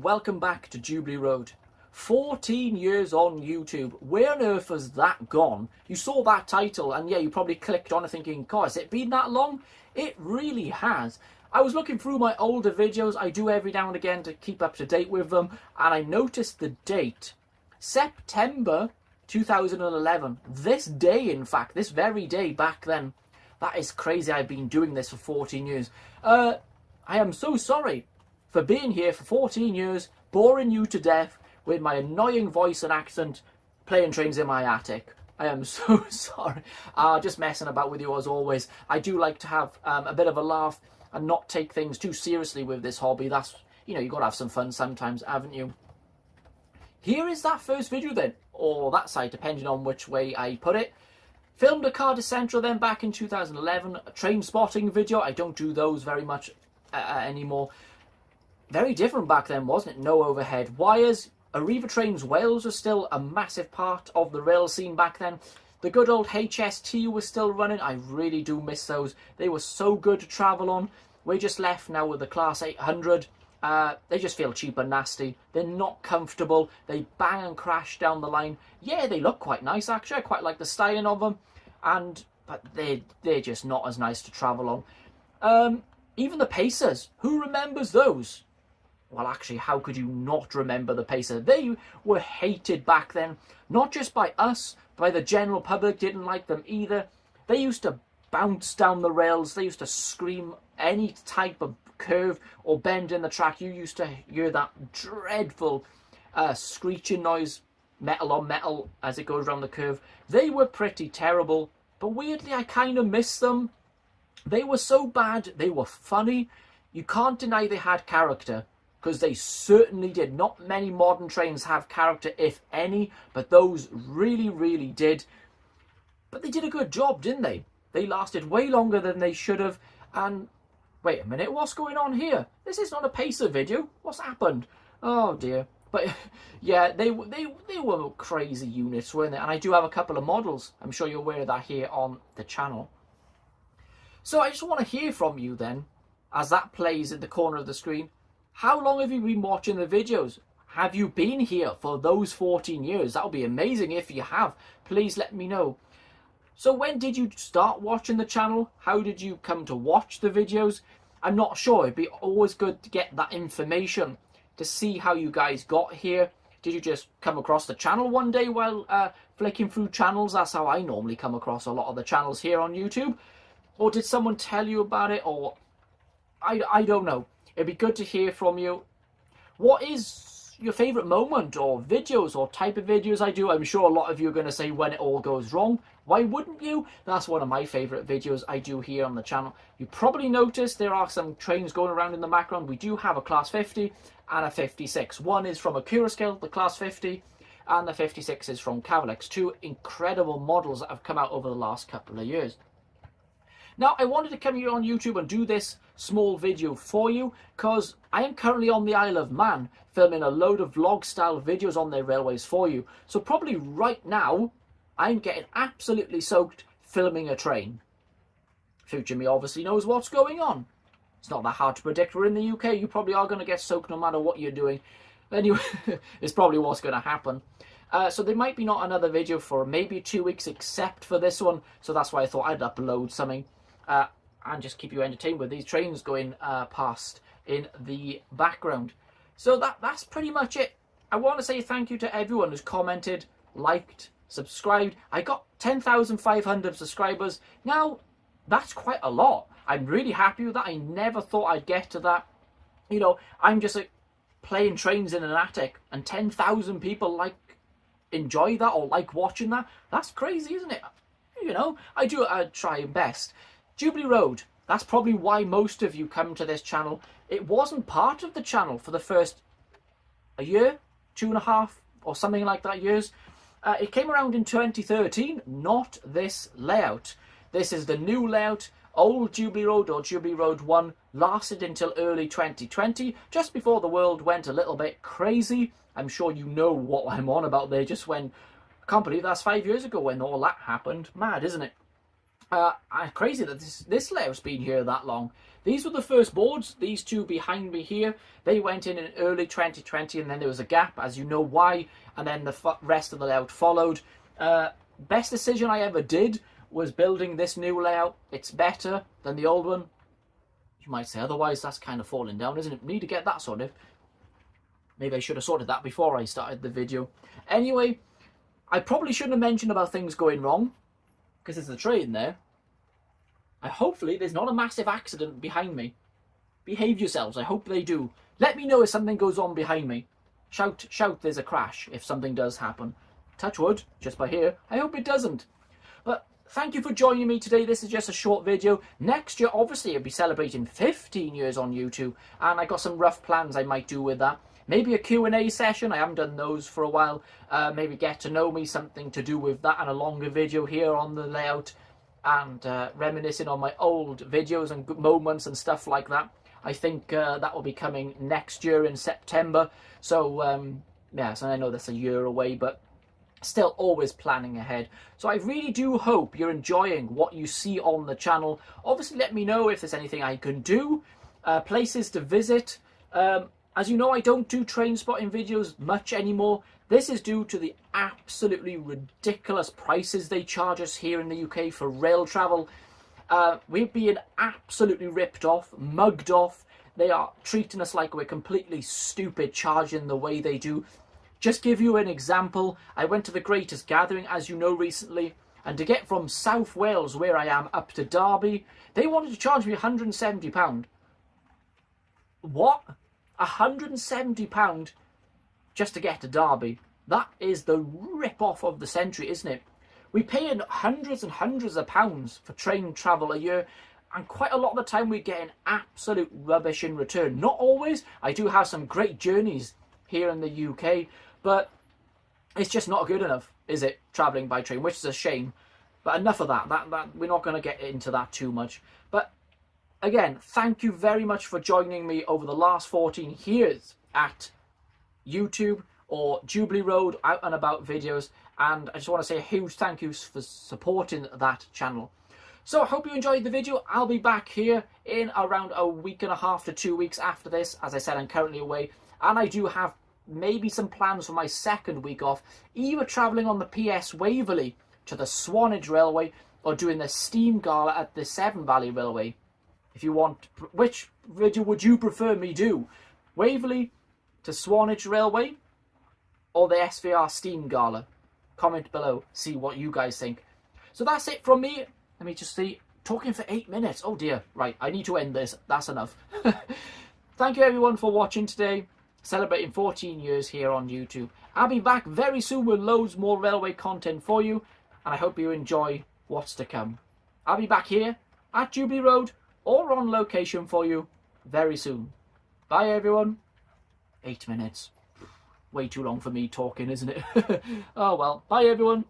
welcome back to Jubilee Road. 14 years on YouTube. Where on earth has that gone? You saw that title and yeah, you probably clicked on it thinking, God, has it been that long? It really has. I was looking through my older videos, I do every now and again to keep up to date with them, and I noticed the date. September 2011. This day, in fact, this very day back then. That is crazy. I've been doing this for 14 years. I am so sorry for being here for 14 years, boring you to death with my annoying voice and accent, playing trains in my attic. I am so sorry. Just messing about with you as always. I do like to have a bit of a laugh and not take things too seriously with this hobby. That's, you know, you've got to have some fun sometimes, haven't you? Here is that first video then, or that side, depending on which way I put it. Filmed a Cardiff Central then back in 2011, a train spotting video. I don't do those very much anymore. Very different back then, wasn't it? No overhead wires. Arriva Trains Wales was still a massive part of the rail scene back then. The good old HST was still running. I really do miss those. They were so good to travel on. We're just left now with the Class 800. They just feel cheap and nasty. They're not comfortable. They bang and crash down the line. Yeah, they look quite nice actually. I quite like the styling of them. But they're just not as nice to travel on. Even the Pacers. Who remembers those? Well, actually, how could you not remember the Pacer? They were hated back then, not just by us, by the general public didn't like them either. They used to bounce down the rails. They used to scream any type of curve or bend in the track. You used to hear that dreadful screeching noise, metal on metal, as it goes around the curve. They were pretty terrible, but weirdly, I kind of miss them. They were so bad, they were funny. You can't deny they had character, because they certainly did. Not many modern trains have character, if any, but those really, really did. But they did a good job, didn't they? They lasted way longer than they should have. And wait a minute, what's going on here? This is not a Pacer video. What's happened? Oh dear. But yeah, they were crazy units, weren't they? And I do have a couple of models. I'm sure you're aware of that here on the channel. So I just want to hear from you then, as that plays in the corner of the screen. How long have you been watching the videos? Have you been here for those 14 years? That would be amazing if you have. Please let me know. So when did you start watching the channel? How did you come to watch the videos? I'm not sure. It'd be always good to get that information to see how you guys got here. Did you just come across the channel one day while flicking through channels? That's how I normally come across a lot of the channels here on YouTube. Or did someone tell you about it? Or I don't know. It'd be good to hear from you. What is your favourite moment or videos or type of videos I do? I'm sure a lot of you are going to say when it all goes wrong. Why wouldn't you? That's one of my favourite videos I do here on the channel. You probably noticed there are some trains going around in the background. We do have a Class 50 and a 56. One is from Accurascale, the Class 50, and the 56 is from Cavalex. Two incredible models that have come out over the last couple of years. Now, I wanted to come here on YouTube and do this small video for you because I am currently on the Isle of Man filming a load of vlog style videos on their railways for you. So probably right now, I'm getting absolutely soaked filming a train. Future me obviously knows what's going on. It's not that hard to predict. We're in the UK. You probably are going to get soaked no matter what you're doing. Anyway, it's probably what's going to happen. So there might be not another video for maybe 2 weeks except for this one. So that's why I thought I'd upload something. And just keep you entertained with these trains going past in the background. So that's pretty much it. I want to say thank you to everyone who's commented, liked, subscribed. I got 10,500 subscribers. Now, that's quite a lot. I'm really happy with that. I never thought I'd get to that. You know, I'm just like playing trains in an attic and 10,000 people enjoy that or like watching that. That's crazy, isn't it? You know, I try my best. Jubilee Road, that's probably why most of you come to this channel. It wasn't part of the channel for the first a year, 2.5 or something like that years. It came around in 2013, not this layout. This is the new layout. Old Jubilee Road or Jubilee Road 1 lasted until early 2020, just before the world went a little bit crazy. I'm sure you know what I'm on about there, just when, I can't believe that's 5 years ago when all that happened. Mad, isn't it? Crazy that this layout's been here that long. These were the first boards. These two behind me here, they went in early 2020, and then there was a gap, as you know why, and then the rest of the layout followed. Best decision I ever did was building this new layout. It's better than the old one. You might say otherwise. That's kind of falling down, isn't it? Need to get that sorted. Maybe I should have sorted that before I started the video. Anyway, I probably shouldn't have mentioned about things going wrong, because there's a train there. Hopefully there's not a massive accident behind me. Behave yourselves. I hope they do. Let me know if something goes on behind me. Shout there's a crash if something does happen. Touch wood, just by here. I hope it doesn't. But thank you for joining me today. This is just a short video. Next year, obviously, I'll be celebrating 15 years on YouTube. And I got some rough plans I might do with that. Maybe a Q&A session. I haven't done those for a while. Maybe get to know me, something to do with that, and a longer video here on the layout, and reminiscing on my old videos and good moments and stuff like that. I think that will be coming next year in September. So, yeah, so I know that's a year away, but still always planning ahead. So I really do hope you're enjoying what you see on the channel. Obviously, let me know if there's anything I can do, places to visit. As you know, I don't do train spotting videos much anymore. This is due to the absolutely ridiculous prices they charge us here in the UK for rail travel. We're being absolutely ripped off, mugged off. They are treating us like we're completely stupid, charging the way they do. Just give you an example, I went to the Greatest Gathering, as you know, recently, and to get from South Wales, where I am, up to Derby, they wanted to charge me £170. What? £170 just to get to Derby? That is the rip-off of the century, isn't it? We pay in hundreds and hundreds of pounds for train travel a year, and quite a lot of the time we get an absolute rubbish in return. Not always. I do have some great journeys here in the UK, but it's just not good enough, is it, travelling by train, which is a shame. But enough of that. That we're not going to get into that too much. But again, thank you very much for joining me over the last 14 years at YouTube or Jubilee Road Out and About videos, and I just want to say a huge thank you for supporting that channel. So I hope you enjoyed the video. I'll be back here in around a week and a half to 2 weeks after this. As I said, I'm currently away, and I do have maybe some plans for my second week off, either travelling on the PS Waverley to the Swanage Railway or doing the Steam Gala at the Severn Valley Railway. If you want, which video would you prefer me do? Waverley to Swanage Railway or the SVR Steam Gala? Comment below, see what you guys think. So that's it from me. Let me just see, talking for 8 minutes. Oh dear, right, I need to end this. That's enough. Thank you everyone for watching today. Celebrating 14 years here on YouTube. I'll be back very soon with loads more railway content for you, and I hope you enjoy what's to come. I'll be back here at Jubilee Road or on location for you very soon. Bye everyone. 8 minutes. Way too long for me talking, isn't it? Oh well. Bye everyone.